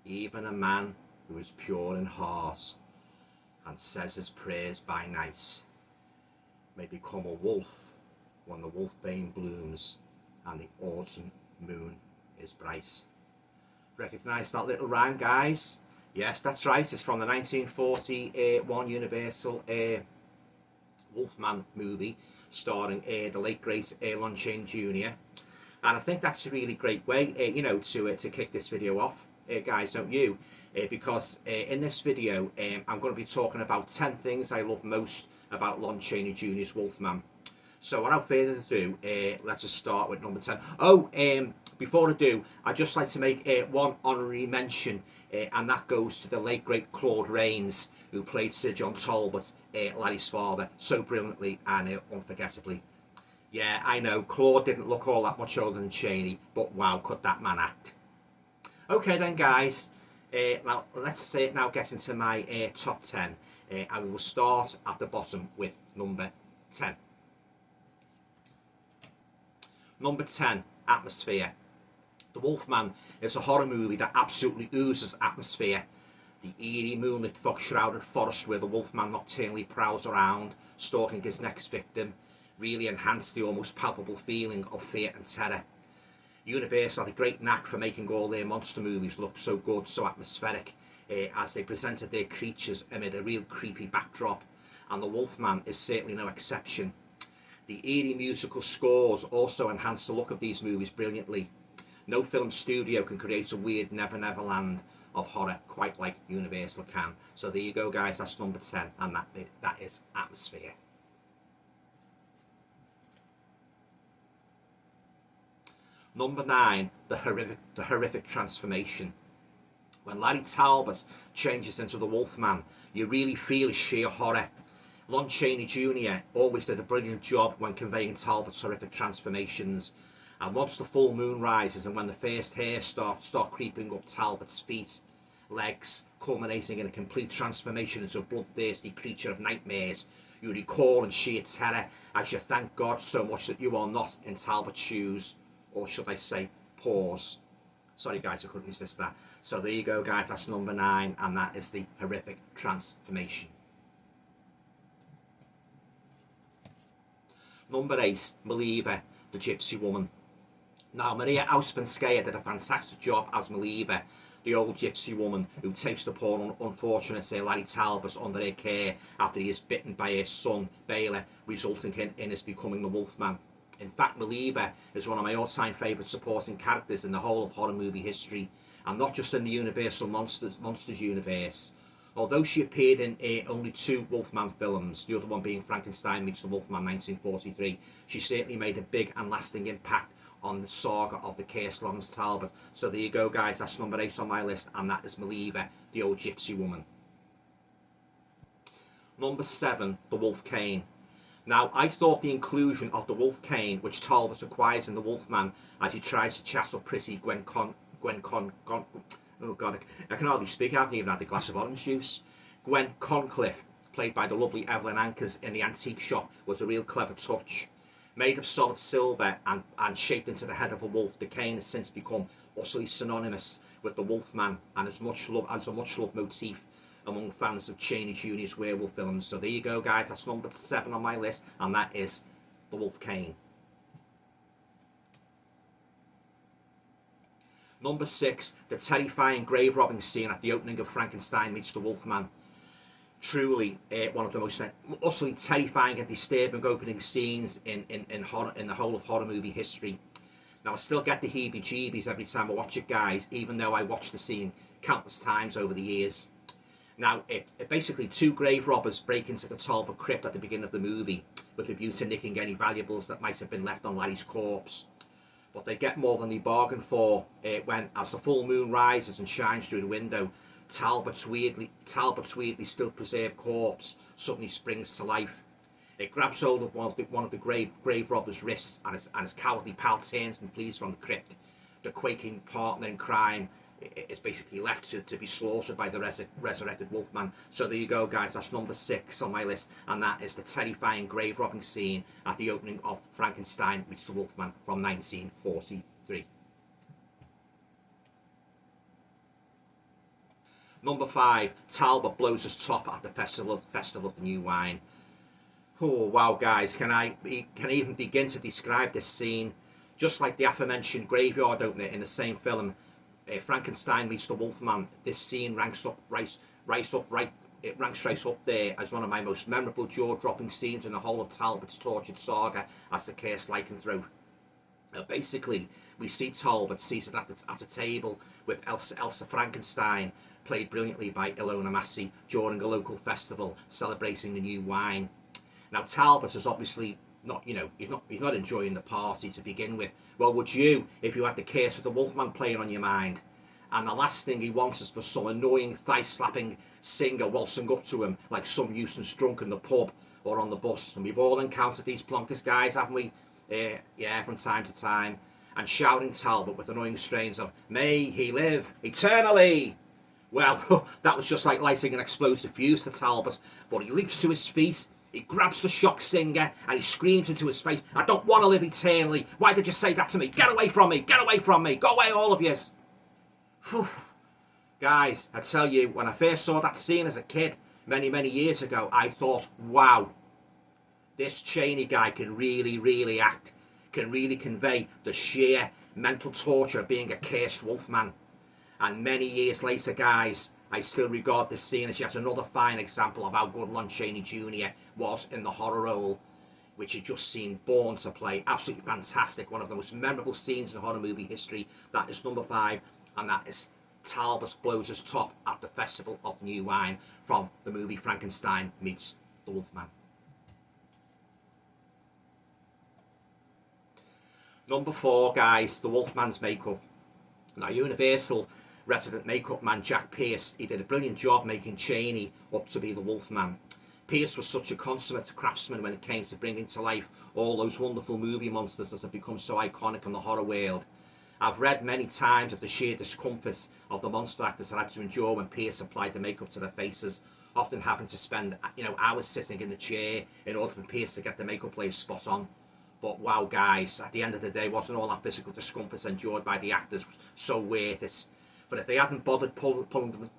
Even a man who is pure in heart and says his prayers by night may become a wolf when the wolfbane blooms and the autumn moon is bright. Recognise that little rhyme, guys? Yes, that's right. It's from the 1941 Universal Wolfman movie starring the late great Lon Chaney Jr. And I think that's a really great way, to kick this video off, guys, don't you? Because in this video, I'm going to be talking about 10 things I love most about Lon Chaney Jr.'s Wolfman. So without further ado, let's just start with number 10. Before I do, I'd just like to make one honorary mention, and that goes to the late great Claude Rains, who played Sir John Talbot, Larry's father, so brilliantly and unforgettably. Yeah, I know, Claude didn't look all that much older than Chaney, but wow, could that man act. Okay then, guys, now let's now get into my top 10, and we will start at the bottom with number 10. Number 10, atmosphere. The Wolfman is a horror movie that absolutely oozes atmosphere. The eerie, moonlit, fog-shrouded forest where the Wolfman nocturnally prowls around, stalking his next victim, really enhanced the almost palpable feeling of fear and terror. Universal had a great knack for making all their monster movies look so good, so atmospheric, as they presented their creatures amid a real creepy backdrop, and the Wolfman is certainly no exception. The eerie musical scores also enhance the look of these movies brilliantly. No film studio can create a weird Never Never Land of horror quite like Universal can. So there you go, guys, that's number 10, and that is atmosphere. Number 9, the horrific transformation. When Larry Talbot changes into the Wolfman, you really feel sheer horror. Lon Chaney Jr. always did a brilliant job when conveying Talbot's horrific transformations. And once the full moon rises and when the first hairs start creeping up Talbot's feet, legs, culminating in a complete transformation into a bloodthirsty creature of nightmares, you recoil in sheer terror as you thank God so much that you are not in Talbot's shoes, or should I say, paws. Sorry guys, I couldn't resist that. So there you go, guys, that's number 9, and that is the horrific transformation. Number 8, Believer, the Gypsy Woman. Now, Maria Auspenskaya did a fantastic job as Believer, the old Gypsy Woman who takes the poor unfortunate Larry Talbot under her care after he is bitten by her son, Baylor, resulting in his becoming the Wolfman. In fact, Believer is one of my all-time favourite supporting characters in the whole of horror movie history, and not just in the Universal Monsters universe. Although she appeared in only 2 Wolfman films, the other one being Frankenstein Meets the Wolfman 1943, she certainly made a big and lasting impact on the saga of the cursed Lawrence Talbot. So there you go, guys, that's number 8 on my list, and that is Believer, the old Gypsy Woman. Number 7, the Wolf Cane. Now, I thought the inclusion of the Wolf Cane, which Talbot acquires in the Wolfman as he tries to chat up pretty oh God, I can hardly speak. I haven't even had a glass of orange juice. Gwen Concliffe, played by the lovely Evelyn Albertson in the antique shop, was a real clever touch. Made of solid silver and shaped into the head of a wolf, the cane has since become utterly synonymous with the Wolfman and as a much loved motif among fans of Chaney Jr.'s werewolf films. So there you go, guys, that's number 7 on my list, and that is the Wolf Cane. Number 6, the terrifying grave robbing scene at the opening of Frankenstein Meets the Wolfman. Truly one of the most utterly terrifying and disturbing opening scenes in the whole of horror movie history. Now, I still get the heebie-jeebies every time I watch it, guys, even though I watched the scene countless times over the years. Now, basically 2 grave robbers break into the Talbot crypt at the beginning of the movie with a view to nicking any valuables that might have been left on Larry's corpse. But they get more than they bargained for when, as the full moon rises and shines through the window, Talbot's weirdly still preserved corpse suddenly springs to life. It grabs hold of one of the grave robber's wrists, and his cowardly pal turns and flees from the crypt. The quaking partner in crime is basically left to be slaughtered by the resurrected Wolfman. So there you go, guys, that's number 6 on my list, and that is the terrifying grave robbing scene at the opening of Frankenstein Meets the Wolfman from 1943. Number 5, Talbot blows his top at the festival of the new wine. Oh wow, guys, can I even begin to describe this scene? Just like the aforementioned graveyard opener in the same film, Frankenstein meets the Wolfman. This scene ranks right up there as one of my most memorable jaw-dropping scenes in the whole of Talbot's tortured saga as the cursed lycanthrope. Basically, we see Talbot seated at a table with Elsa Frankenstein, played brilliantly by Ilona Massey, during a local festival celebrating the new wine. Now, Talbot is obviously not, he's not enjoying the party to begin with. Well, would you, if you had the curse of the Wolfman playing on your mind? And the last thing he wants is for some annoying thigh-slapping singer waltzing up to him like some nuisance drunk in the pub or on the bus. And we've all encountered these plonkers, guys, haven't we? Yeah, from time to time. And shouting Talbot with annoying strains of, "May he live eternally!" Well, that was just like lighting an explosive fuse to Talbot. But he leaps to his feet, he grabs the shocked singer, and he screams into his face, "I don't want to live eternally. Why did you say that to me? Get away from me! Get away from me! Go away, all of yous!" Whew. Guys, I tell you, when I first saw that scene as a kid, many, many years ago, I thought, wow, this Chaney guy can really, really act, can really convey the sheer mental torture of being a cursed wolfman. And many years later, guys, I still regard this scene as yet another fine example of how good Lon Chaney Jr. was in the horror role, which he just seemed born to play. Absolutely fantastic. One of the most memorable scenes in horror movie history. That is number 5, and that is Talbot blows his top at the Festival of New Wine from the movie Frankenstein Meets the Wolfman. Number 4, guys, the Wolfmans Makeup. Now, Universal resident makeup man Jack Pierce, he did a brilliant job making Chaney up to be the Wolfman. Pierce was such a consummate craftsman when it came to bringing to life all those wonderful movie monsters that have become so iconic in the horror world. I've read many times of the sheer discomfort of the monster actors had to endure when Pierce applied the makeup to their faces, often having to spend hours sitting in the chair in order for Pierce to get the makeup layer spot on. But wow, guys, at the end of the day, wasn't all that physical discomfort endured by the actors so worth it? But if they hadn't bothered pulling them,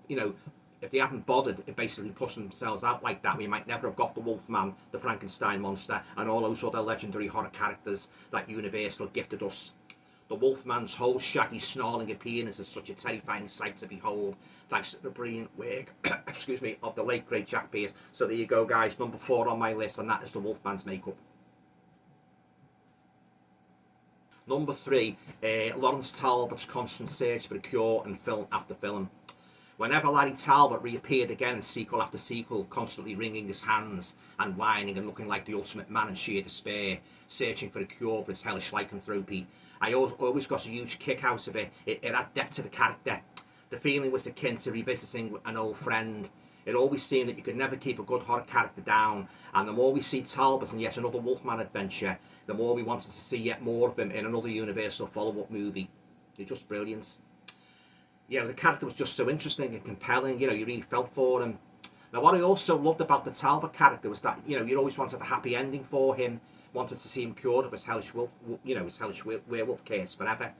if they hadn't bothered basically pushing themselves out like that, we might never have got the Wolfman, the Frankenstein monster, and all those other legendary horror characters that Universal gifted us. The Wolfman's whole shaggy, snarling appearance is such a terrifying sight to behold, thanks to the brilliant work, of the late great Jack Pierce. So there you go, guys, number 4 on my list, and that is the Wolfman's Makeup. Number 3, Lawrence Talbot's constant search for a cure in film after film. Whenever Larry Talbot reappeared again in sequel after sequel, constantly wringing his hands and whining and looking like the ultimate man in sheer despair, searching for a cure for his hellish lycanthropy, I always got a huge kick out of it. It had depth to the character. The feeling was akin to revisiting an old friend. It always seemed that you could never keep a good horror character down, and the more we see Talbot in yet another Wolfman adventure, the more we wanted to see yet more of him in another Universal follow-up movie. They're just brilliant. The character was just so interesting and compelling, you really felt for him. Now, what I also loved about the Talbot character was that, you always wanted a happy ending for him, wanted to see him cured of his hellish werewolf curse forever.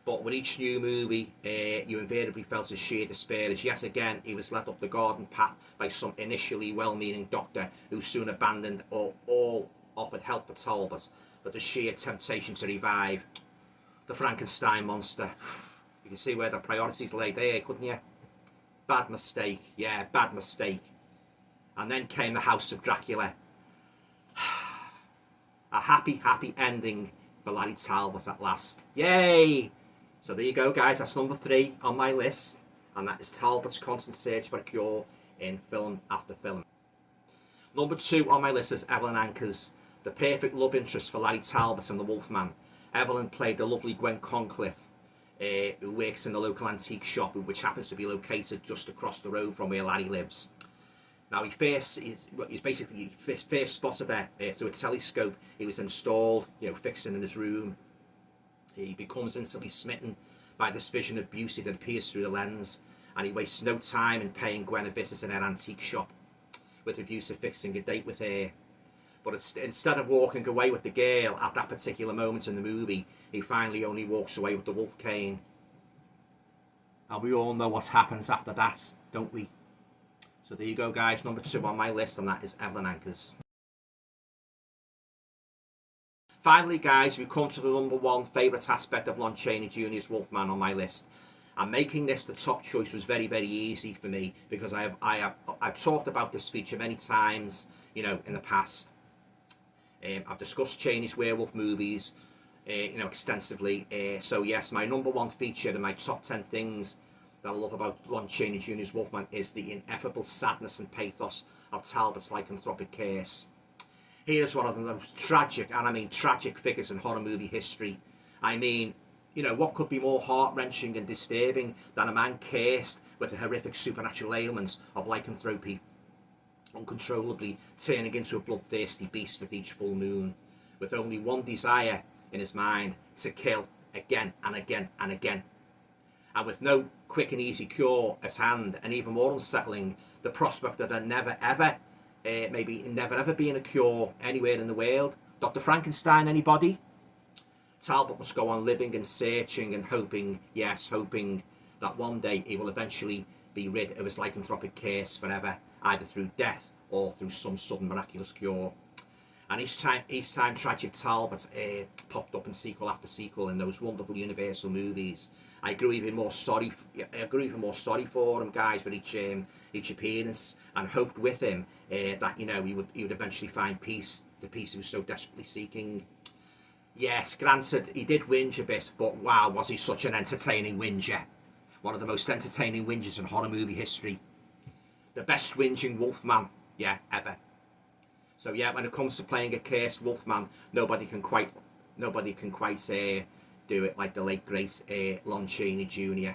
But with each new movie, you invariably felt his sheer despair as yet again he was led up the garden path by some initially well-meaning doctor who soon abandoned or all offered help for Talbot, but the sheer temptation to revive the Frankenstein monster. You can see where the priorities lay there, couldn't you? Bad mistake, yeah, bad mistake. And then came the House of Dracula. A happy, happy ending for Larry Talbot at last. Yay! So there you go, guys. That's number 3 on my list, and that is Talbot's constant search for a cure in film after film. Number 2 on my list is Evelyn Anchors, the perfect love interest for Larry Talbot and the Wolfman. Evelyn played the lovely Gwen Concliffe, who works in the local antique shop, which happens to be located just across the road from where Larry lives. Now, he's first spotted her through a telescope. He was installed, fixing in his room. He becomes instantly smitten by this vision of beauty that appears through the lens, and he wastes no time in paying Gwen a visit in her antique shop with a view to fixing a date with her. But instead of walking away with the girl at that particular moment in the movie, he finally only walks away with the wolf cane. And we all know what happens after that, don't we? So there you go, guys. Number 2 on my list, and that is Evelyn Anchors. Finally, guys, we come to the number 1 favourite aspect of Lon Chaney Jr.'s Wolfman on my list. And making this the top choice was very, very easy for me, because I've talked about this feature many times, you know, in the past. I've discussed Chaney's werewolf movies, you know, extensively. So yes, my number 1 feature and my top 10 things that I love about Lon Chaney Jr.'s Wolfman is the ineffable sadness and pathos of Talbot's lycanthropic curse. He is one of the most tragic, and I mean tragic, figures in horror movie history. I mean, you know, what could be more heart-wrenching and disturbing than a man cursed with the horrific supernatural ailments of lycanthropy, uncontrollably turning into a bloodthirsty beast with each full moon, with only one desire in his mind: to kill again and again and again. And with no quick and easy cure at hand, and even more unsettling, the prospect that there never ever being a cure anywhere in the world. Dr. Frankenstein, anybody? Talbot must go on living and searching and hoping, yes, hoping that one day he will eventually be rid of his lycanthropic curse forever, either through death or through some sudden miraculous cure. And each time tragic Talbot popped up in sequel after sequel in those wonderful Universal movies, I grew even more sorry for him, guys, with each appearance, and hoped with him that, you know, he would eventually find peace, the peace he was so desperately seeking. Yes, granted, he did whinge a bit, but wow, was he such an entertaining whinger. One of the most entertaining whingers in horror movie history. The best whinging Wolfman, yeah, ever. So yeah, when it comes to playing a cursed Wolfman, nobody can quite do it like the late great Lon Chaney Jr.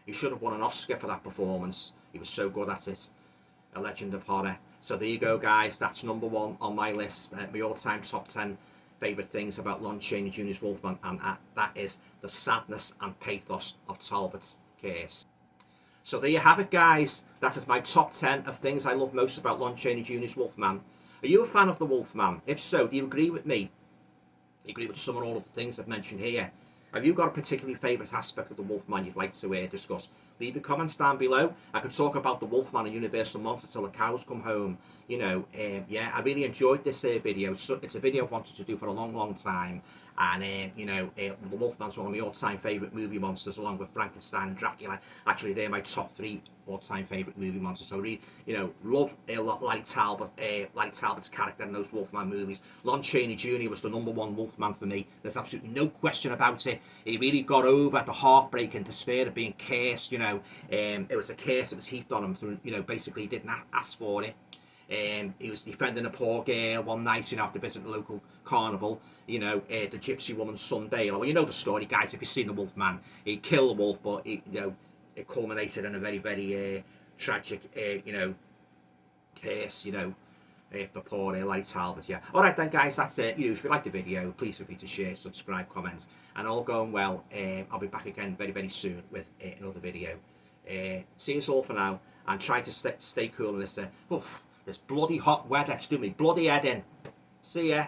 He should have won an Oscar for that performance. He was so good at it. A legend of horror. So there you go, guys. That's number 1 on my list. My all-time top 10 favourite things about Lon Chaney Jr.'s Wolfman, and that is the sadness and pathos of Talbot's curse. So there you have it, guys. That is my top 10 of things I love most about Lon Chaney Jr.'s Wolfman. Are you a fan of the Wolfman? If so, do you agree with me? Do you agree with some or all of the things I've mentioned here? Have you got a particularly favourite aspect of the Wolfman you'd like to discuss? Leave your comments down below. I could talk about the Wolfman and Universal Monster till the cows come home. You know, yeah, I really enjoyed this video. It's a video I've wanted to do for a long, long time. And, you know, the Wolfman's one of my all-time favourite movie monsters, along with Frankenstein and Dracula. Actually, they're my top 3 all-time favourite movie monsters. So, really, you know, love Larry Talbot's character in those Wolfman movies. Lon Chaney Jr. was the number 1 Wolfman for me. There's absolutely no question about it. He really got over the heartbreak and despair of being cursed, you know. It was a curse that was heaped on him through, you know, basically he didn't ask for it. He was defending a poor girl one night, you know, after visiting the local carnival, you know, the Gypsy Woman Sunday. Well, you know the story, guys, if you've seen the Wolfman. He killed the wolf, but, you know, it culminated in a very, very tragic, you know, case, you know, for poor Larry Talbot, yeah. Alright then, guys, that's it. You know, if you like the video, please feel free to share, subscribe, comment, and all going well. I'll be back again very, very soon with another video. See you all for now, and try to stay cool in this, this bloody hot weather. It's doing me bloody head in. See ya.